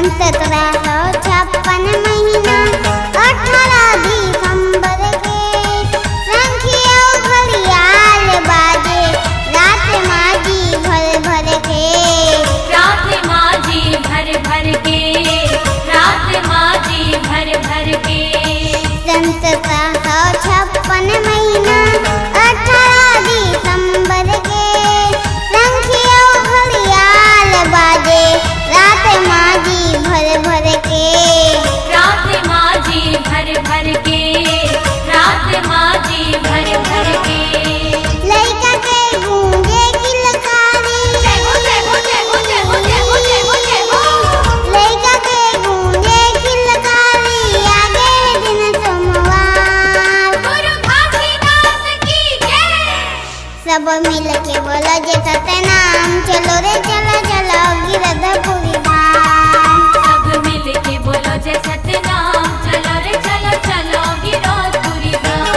1756 महीना 18 दिसंबर के संखिया घड़ियाल बाजे रात माझी भर भर के रात माझी भर भर के रात माझी भर भर के 1756 महीना 18 दिसंबर के संखिया घड़ियाल बाजे रात माझी भर भर के रात माझी भर भर के रात माझी भर भर के लइका के गूंजे किलकारी लइका के गूंजे किलकारी आगे दिन सोमवार सब मिल के बोला जे सतनाम चलो रे चलो चलो गिरधपुरी धाम सब मिल के बोलो जय सतनाम चलो रे चलो चलो गिरधपुरी धाम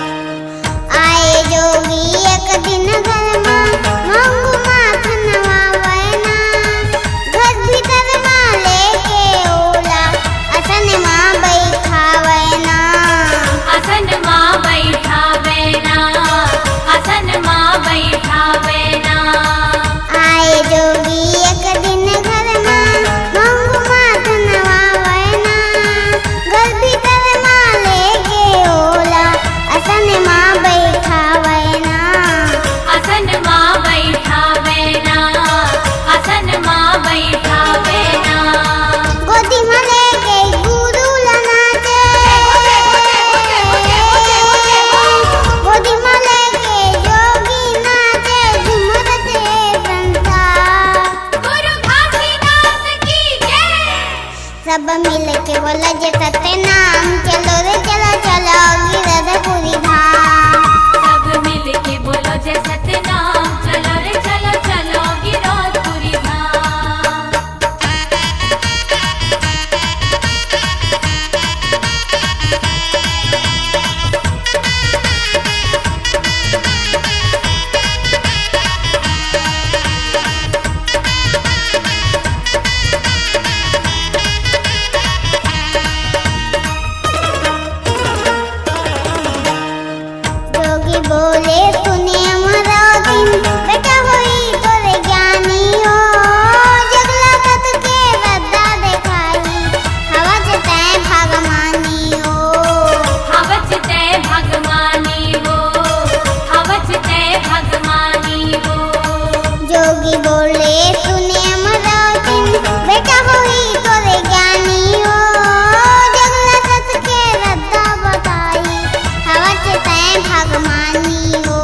आए जोगी एक दिन घर में मंगू माखन वावना घर भीतर माँ लेके ओला असन माँ बैठावना आसन माँ बैठावेना आसन माँ बैठावेना आए जोगी एक दिन घर में मंगू माखन वावना घर भीतर माँ लेके ओला असन माँ बैठावना आसन माँ बैठावेना आसन माँ बैठावेना गोदी में लेके गुरु लनाचे गोदी में लेके जोगी नाचे झुमरते संसार गुरु घासीदास की जय सब मिल के बोला जे सतनाम चलो रे चलो चलो गिरधपुरी धाम सब मिल के बोलो जय सतनाम चलो रे चलो चलो गिरधपुरी धाम जोगी बोले तूने हमारा दिन बेटा होई तोरे ज्ञानी हो जगला तत के रद्दा देखाई हवा जते भगवानी हो हवच तय भगवानी हो हवच तय भगवानी हो जोगी बोले तूने हमारा दिन बेटा होई तोरे ज्ञानी हो जगला तत के रद्दा बताई हवा जते भगवानी हो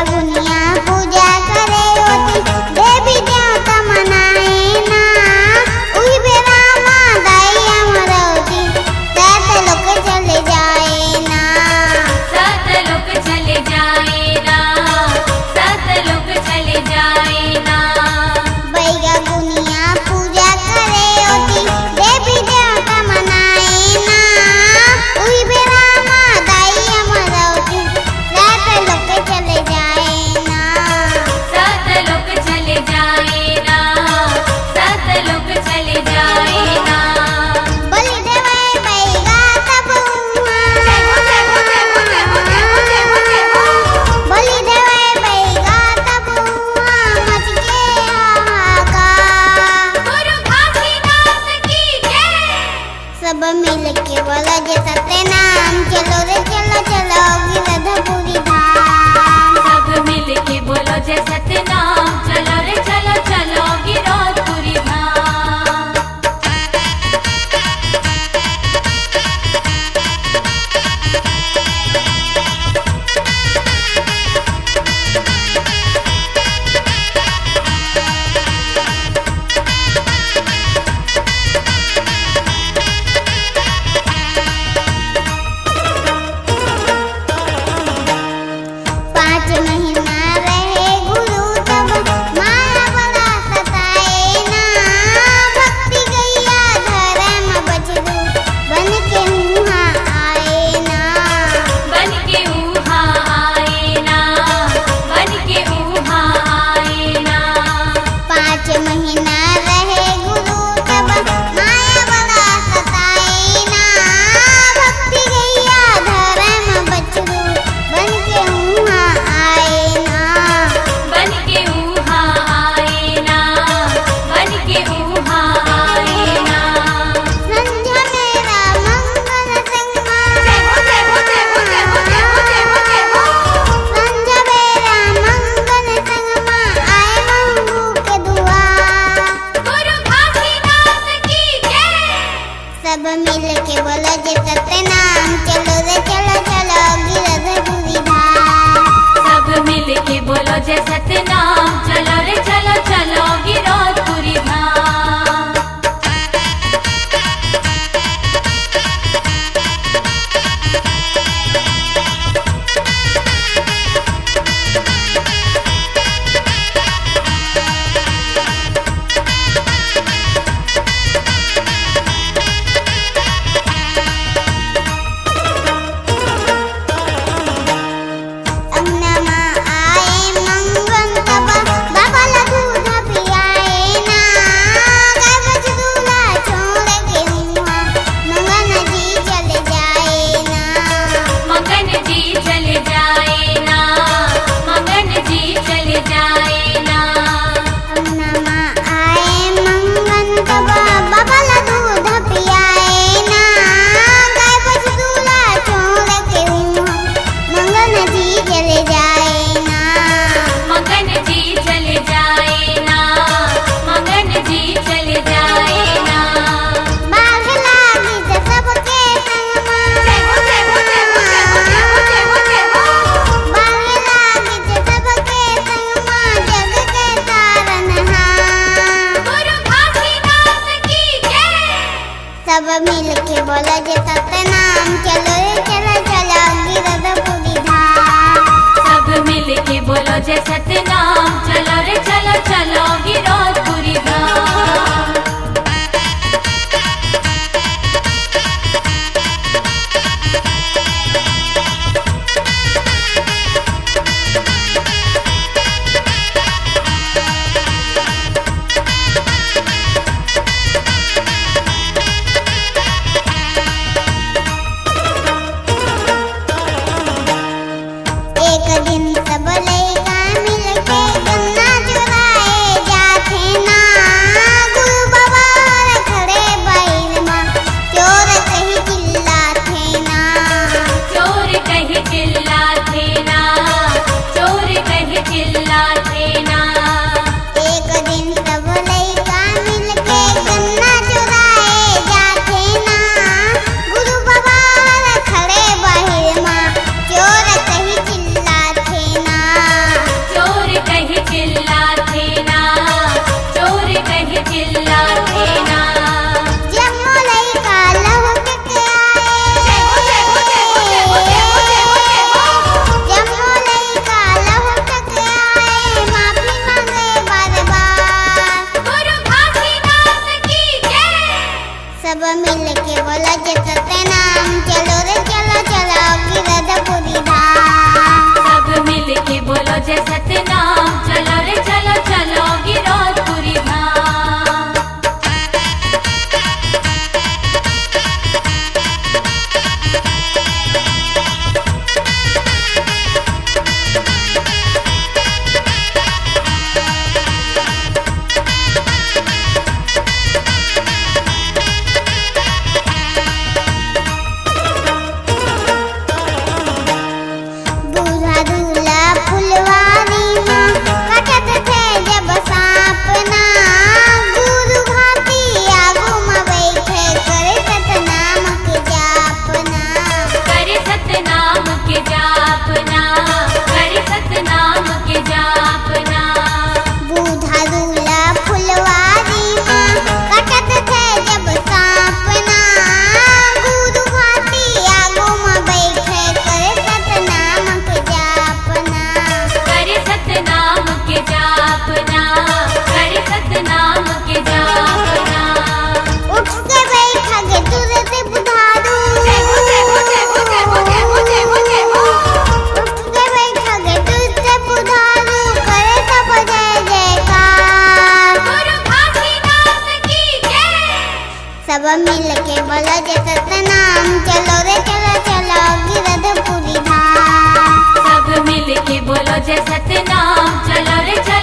गुनिया पूजा करे होती देवी देवता मनाए ना उही बेरा दाई अमरवती सात लोग चले जाए ना सात लोग चले जाए ना सात लोग चले जाए ना बैगा गुनिया पूजा करे होती देवी देवता मनाए ना उही बेरा दाई अमरवती सात लोग चले जाए ना सात लोग चले जाए ना सात लोग चले जाए ना बलि देवे बैगा तब जय हो जय हो जय हो जय हो जय हो जय हो जय हो बलि देवे बैगा तब मच के हाहाकार गुरु घासीदास की जय सब मिल के बोला जे सत्य नाम चलो रे चलो चलो गिरधपुरी धाम सब मिल के बोलो जय सतनाम चलो रे चलो चलो गिरधपुरी धाम पाँच महीना रहे गुरु तब माया बड़ा सताए ना भक्ति गैया धर्म बचरू बन के मुहा आए ना बन के ऊहा आए ना बन के ऊहा आए ना पाँच महीना रहे गुरु तब माया बड़ा सताए ना भक्ति गैया धर्म बचरू बन के मुहा आए ना बन के ऊहा आए ना बन के ऊहा आए ना संध्या मेरा मंगल संगमा जय हो जय हो जय हो जय हो जय हो जय हो जय हो संध्या मेरा मंगल संगमा आए मंगू के दुआर गुरु घासीदास की जय सब मिल के बोलो जे सत्य नाम चलो रे चलो चलो गिरधपुरी धाम सब मिल के बोलो जय सतनाम चलो रे चलो चलो गिरधपुरी धाम अंगना आए मंगन तब बाबा लघु पियाए ना गाय बछड़ूला छोड़ के हुआ मंगन जी चले जाए ना मगन जी चले जाए ना मगन जी चले जाए ना अंगना आए मंगन तब बाबा लघु पियाए ना गाय बछड़ूला छोड़ के हुआ मंगन जी चले जाए ना मगन जी चले जाए ना मगन जी चले जाए ना बाघ लागी जे सबके संगमा जय हो जय हो जय हो जय हो जय हो जय हो जय हो बाघ लागी जे सबके संगमा जग के तारनहार गुरु घासीदास की जय सब मिल के बोला जे सत्य नाम चलो रे चलो चलो गिरधपुरी धाम सब मिल के बोलो जय सतनाम चलो रे चलो चलो गिरधपुरी धाम जय सतनाम चलो रे चलो चलो गिरौदपुरी धाम। दूल्हा दूल्हा फुलवारी में कटत थे जब सांप ना, गुरु घाटी आगू में बैठे करे सतनाम के जापना। करे सतनाम के जापना, करे सतनाम के जापना। दूल्हा दूल्हा फुलवारी में कटत थे जब सांप ना, गुरु घाटी आगू में बैठे करे सतनाम के जापना। करे सतनाम के जापना, करे सतनाम के जापना। उठ के बैठा गे तुरंत बुधारू, जय हो जय हो जय हो जय हो जय हो जय हो जय हो। उठ के बैठा गे तुरंत बुधारू, करे सब जय जयकार। गुरु घासीदास की जय। सब मिल के बोलो जय सतनाम चलो रे चलो चलो गिरधपुरी धाम। सब मिल के बोलो जय सतनाम चलो रे चलो